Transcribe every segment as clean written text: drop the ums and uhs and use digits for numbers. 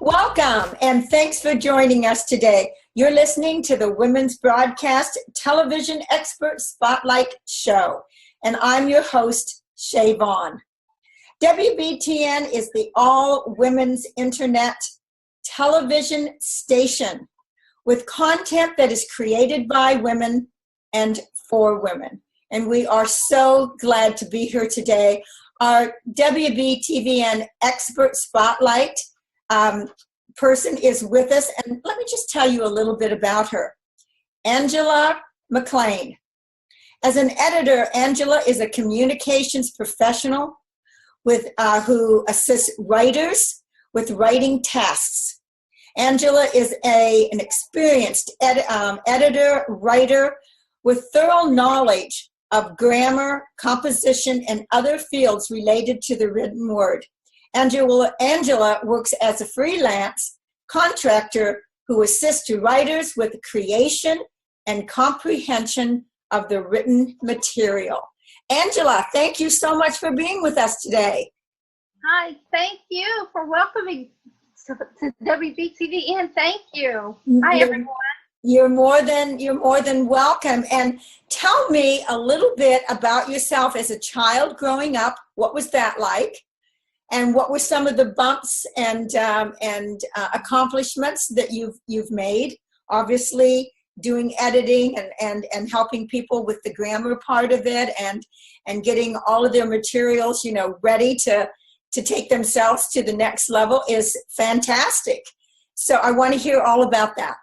Welcome, and thanks for joining us today. You're listening to the Women's Broadcast Television Expert Spotlight Show, and I'm your host, Shea. WBTN is the all-women's internet television station with content that is created by women and for women. And we are so glad to be here today. Our WBTVN Expert Spotlight person is with us, and let me just tell you a little bit about her. Angela McClain. As an editor, Angela is a communications professional who assists writers with writing tasks. Angela is an experienced editor, writer with thorough knowledge of grammar, composition, and other fields related to the written word. Angela works as a freelance contractor who assists writers with the creation and comprehension of the written material. Angela, thank you so much for being with us today. Hi, thank you for welcoming to WBTVN. Thank you. Hi, everyone. You're more than welcome. And tell me a little bit about yourself as a child growing up. What was that like? And what were some of the bumps and accomplishments that you've made? Obviously, doing editing and helping people with the grammar part of it, and getting all of their materials, ready to take themselves to the next level is fantastic. So I want to hear all about that.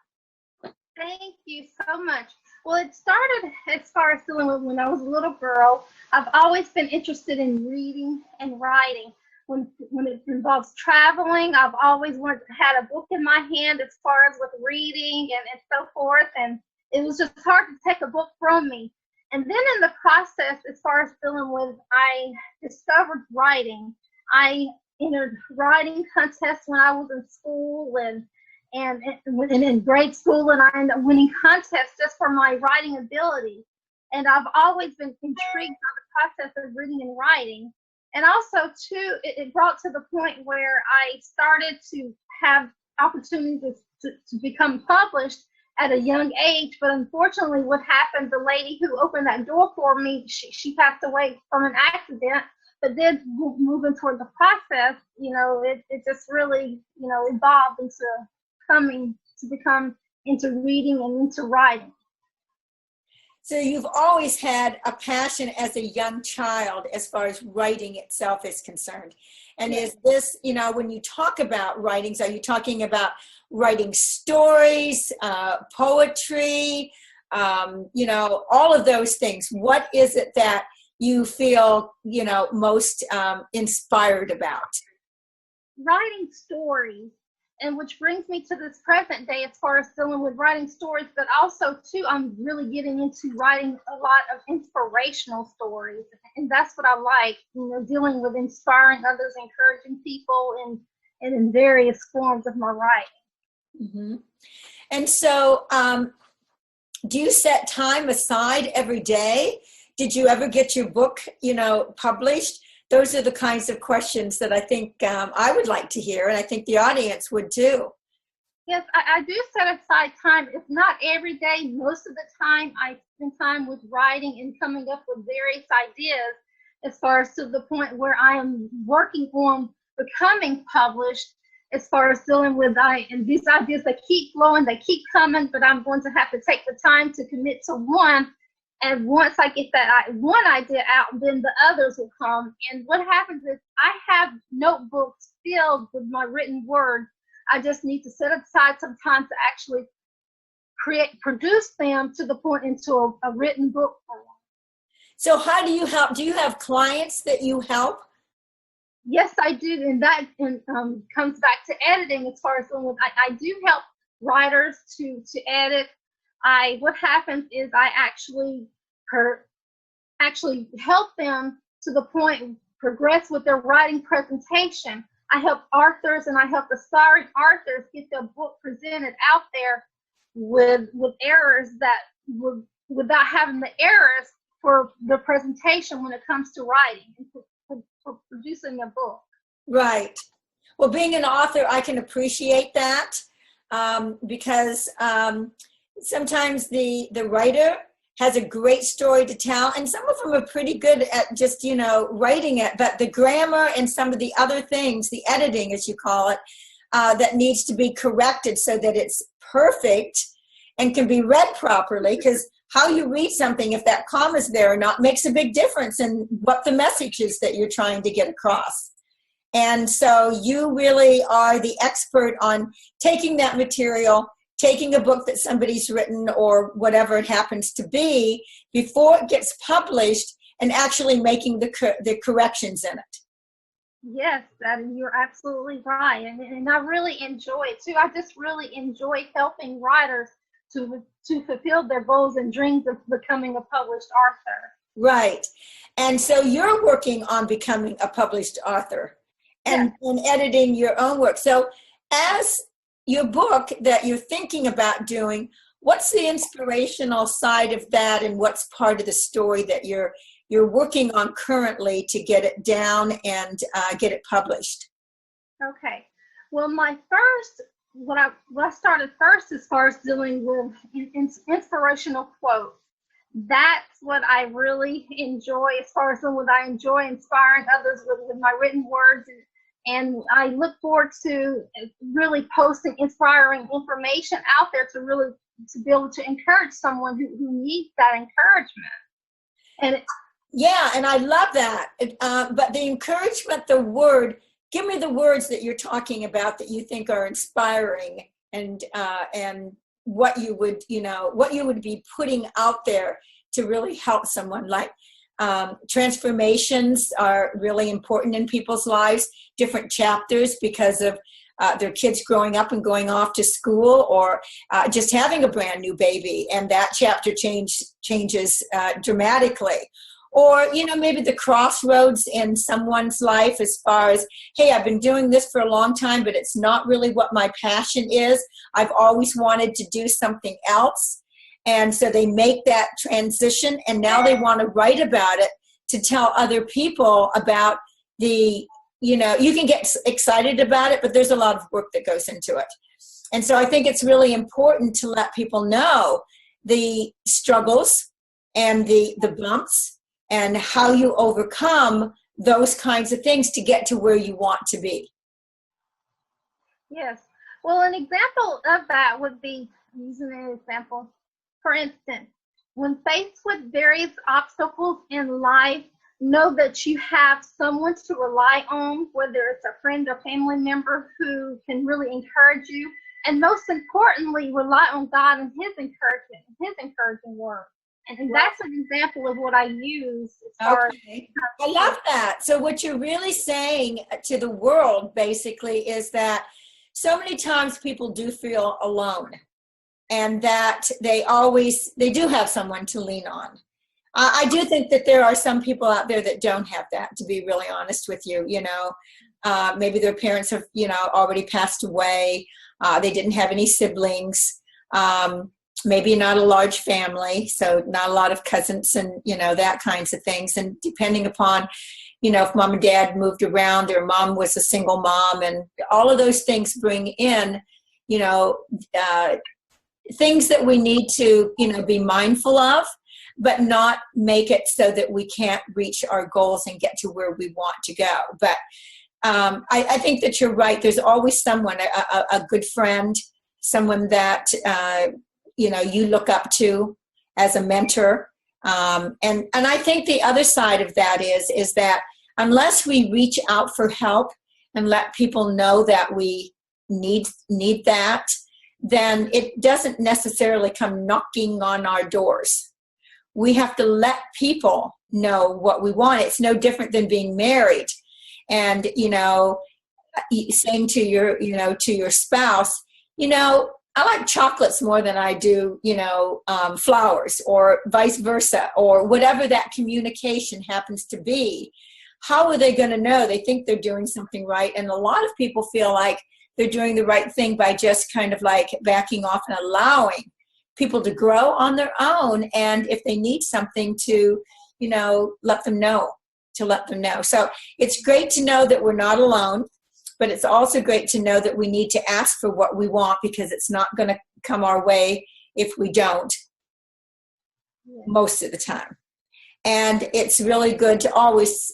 Thank you so much. Well, it started as far as dealing with when I was a little girl. I've always been interested in reading and writing. When it involves traveling, I've always had a book in my hand as far as with reading and so forth, and it was just hard to take a book from me. And then in the process, as far as dealing with, I discovered writing. I entered writing contests when I was in school and in grade school, and I ended up winning contests just for my writing ability. And I've always been intrigued by the process of reading and writing. And also, too, it brought to the point where I started to have opportunities to become published at a young age. But unfortunately, what happened, the lady who opened that door for me, she passed away from an accident. But then moving toward the process, it just really, evolved into become into reading and into writing. So you've always had a passion as a young child as far as writing itself is concerned. And is this, when you talk about writings, are you talking about writing stories, poetry, all of those things? What is it that you feel, most inspired about? Writing stories. And which brings me to this present day as far as dealing with writing stories, but also, too, I'm really getting into writing a lot of inspirational stories. And that's what I like, dealing with inspiring others, encouraging people, and in various forms of my writing. Mm-hmm. And so do you set time aside every day? Did you ever get your book, published? Those are the kinds of questions that I think I would like to hear, and I think the audience would too. Yes, I do set aside time. If not every day, most of the time I spend time with writing and coming up with various ideas as far as to the point where I am working on becoming published, as far as dealing with and these ideas, they keep flowing, they keep coming, but I'm going to have to take the time to commit to one. And once I get that one idea out, then the others will come. And what happens is I have notebooks filled with my written word. I just need to set aside some time to actually produce them to the point into a written book form. So how do you help? Do you have clients that you help? Yes, I do. And that comes back to editing as far as I do help writers to edit. What happens is I actually help them to the point, progress with their writing presentation. I help authors and I help aspiring authors get their book presented out there with errors that without having the errors for the presentation when it comes to writing and for producing a book. Right. Well, being an author, I can appreciate that because sometimes the writer has a great story to tell, and some of them are pretty good at just, writing it, but the grammar and some of the other things, the editing, as you call it, that needs to be corrected so that it's perfect and can be read properly, because how you read something, if that comma is there or not, makes a big difference in what the message is that you're trying to get across. And so you really are the expert on taking that material, taking a book that somebody's written or whatever it happens to be before it gets published and actually making the corrections in it. Yes, you're absolutely right. And I really enjoy it too. I just really enjoy helping writers to fulfill their goals and dreams of becoming a published author. Right. And so you're working on becoming a published author and editing your own work. So as your book that you're thinking about doing, what's the inspirational side of that, and what's part of the story that you're working on currently to get it down and get it published? Okay. Well, what I started first as far as dealing with inspirational quotes. That's what I really enjoy, as far as what I enjoy inspiring others with my written words. And I look forward to really posting inspiring information out there to be able to encourage someone who needs that encouragement. And I love that. But the encouragement, give me the words that you're talking about that you think are inspiring, and what you would be putting out there to really help someone. Like transformations are really important in people's lives, different chapters because of their kids growing up and going off to school, or just having a brand new baby, and that chapter changes dramatically. Or, maybe the crossroads in someone's life as far as, hey, I've been doing this for a long time, but it's not really what my passion is. I've always wanted to do something else. And so they make that transition, and now they want to write about it to tell other people about you can get excited about it, but there's a lot of work that goes into it. And so I think it's really important to let people know the struggles and the bumps, and how you overcome those kinds of things to get to where you want to be. Yes. Well, an example of that would be, using an example, for instance, when faced with various obstacles in life, know that you have someone to rely on, whether it's a friend or family member who can really encourage you. And most importantly, rely on God and His encouragement, His encouraging word. And that's an example of what I use as far as. I love that. So what you're really saying to the world basically is that so many times people do feel alone, and that they do have someone to lean on. I do think that there are some people out there that don't have that, to be really honest with you. Maybe their parents have, already passed away. They didn't have any siblings. Maybe not a large family, so not a lot of cousins and, that kinds of things. And depending upon, if mom and dad moved around, their mom was a single mom, and all of those things bring in, things that we need to, be mindful of, but not make it so that we can't reach our goals and get to where we want to go. But I think that you're right. There's always someone, a good friend, someone that, you look up to as a mentor. And I think the other side of that is that unless we reach out for help and let people know that we need that, then it doesn't necessarily come knocking on our doors. We have to let people know what we want. It's no different than being married. And, saying to your spouse, I like chocolates more than I do, flowers, or vice versa, or whatever that communication happens to be. How are they going to know? They think they're doing something right. And a lot of people feel like they're doing the right thing by just kind of like backing off and allowing people to grow on their own. And if they need something to, let them know. So it's great to know that we're not alone. but it's also great to know that we need to ask for what we want, because it's not going to come our way if we don't, most of the time. And it's really good to always,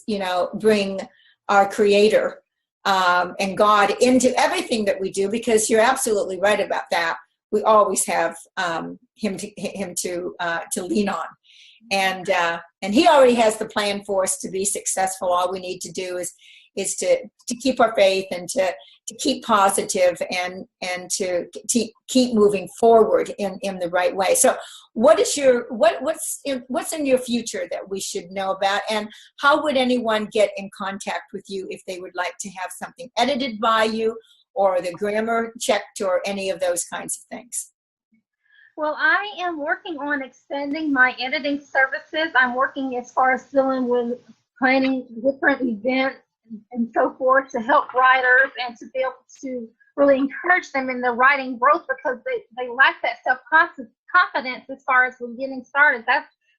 bring our Creator and God into everything that we do, because you're absolutely right about that. We always have him to lean on, and he already has the plan for us to be successful. All we need to do is to keep our faith, and to keep positive, and to keep moving forward in the right way. So what's in your future that we should know about, and how would anyone get in contact with you if they would like to have something edited by you, or the grammar checked, or any of those kinds of things? Well, I am working on expanding my editing services. I'm working as far as dealing with planning different events and so forth to help writers, and to be able to really encourage them in their writing growth, because they lack that self-confidence as far as with getting started.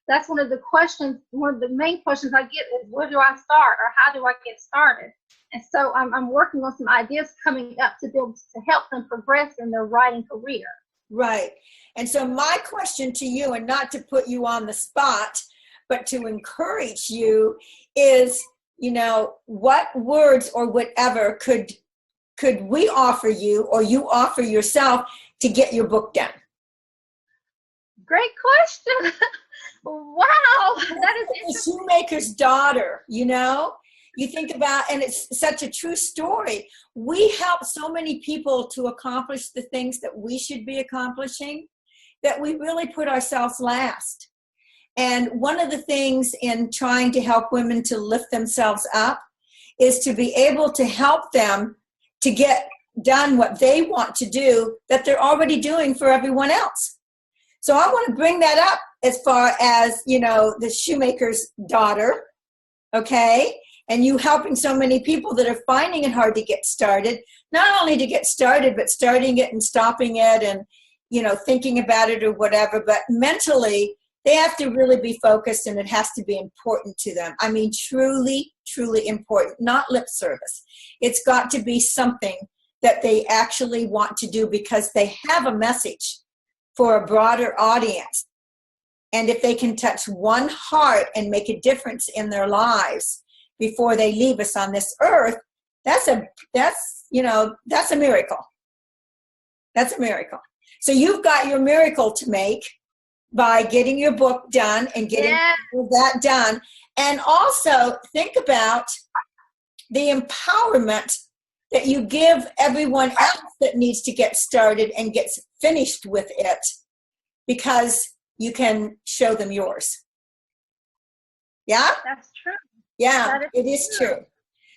That's one of the main questions I get is, where do I start, or how do I get started? And so I'm working on some ideas coming up to be able to help them progress in their writing career. Right. And so my question to you, and not to put you on the spot, but to encourage you, is, what words or whatever could we offer you, or you offer yourself, to get your book done? Great question. Wow, that is interesting. The shoemaker's daughter, you think about, and it's such a true story. We help so many people to accomplish the things that we should be accomplishing, that we really put ourselves last. And one of the things in trying to help women to lift themselves up is to be able to help them to get done what they want to do that they're already doing for everyone else. So I want to bring that up as far as, the shoemaker's daughter, okay? And you helping so many people that are finding it hard to get started, not only to get started, but starting it and stopping it, and, thinking about it or whatever, but mentally, they have to really be focused, and it has to be important to them. I mean, truly, truly important, not lip service. It's got to be something that they actually want to do, because they have a message for a broader audience. And if they can touch one heart and make a difference in their lives before they leave us on this earth, that's a miracle. That's a miracle. So you've got your miracle to make by getting your book done and getting that done. And also think about the empowerment that you give everyone else that needs to get started and gets finished with it, because you can show them yours. Yeah? That's true. Yeah, it is true.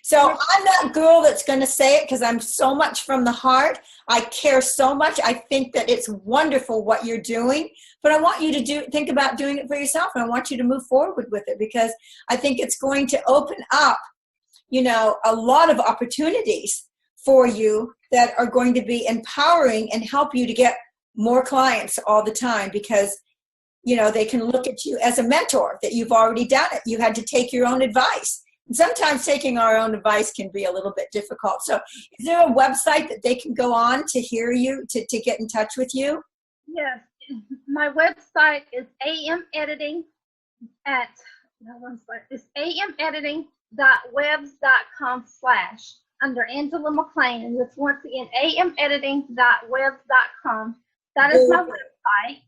So I'm that girl that's going to say it, because I'm so much from the heart. I care so much. I think that it's wonderful what you're doing, but I want you to think about doing it for yourself, and I want you to move forward with it, because I think it's going to open up, a lot of opportunities for you that are going to be empowering and help you to get more clients all the time, because they can look at you as a mentor, that you've already done it. You had to take your own advice. And sometimes taking our own advice can be a little bit difficult. So is there a website that they can go on to hear you, to get in touch with you? Yes. My website is amediting it's amediting.webs.com/ under Angela McClain. And this, once again, amediting.webs.com. That is my website.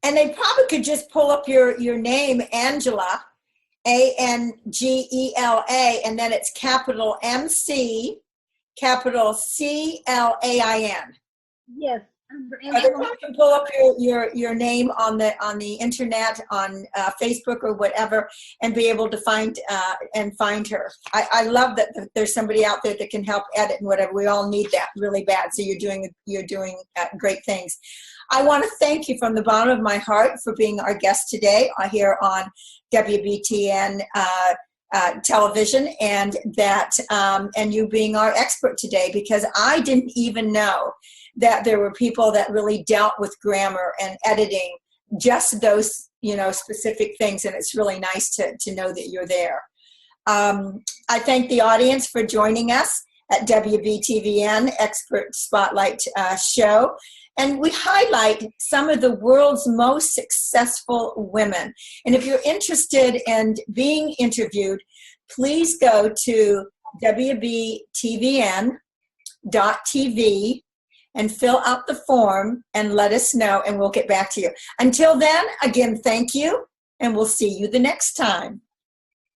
And they probably could just pull up your name, Angela, Angela, and then it's capital MC, capital CLAIN. Yes. They can pull up your name on the internet, on Facebook or whatever, and be able to find her. I love that there's somebody out there that can help edit and whatever. We all need that really bad. So you're doing great things. I want to thank you from the bottom of my heart for being our guest today here on WBTN television, and you being our expert today, because I didn't even know that there were people that really dealt with grammar and editing, just those specific things, and it's really nice to know that you're there. I thank the audience for joining us. at WBTVN Expert Spotlight Show. And we highlight some of the world's most successful women. And if you're interested in being interviewed, please go to WBTVN.tv and fill out the form and let us know, and we'll get back to you. Until then, again, thank you, and we'll see you the next time.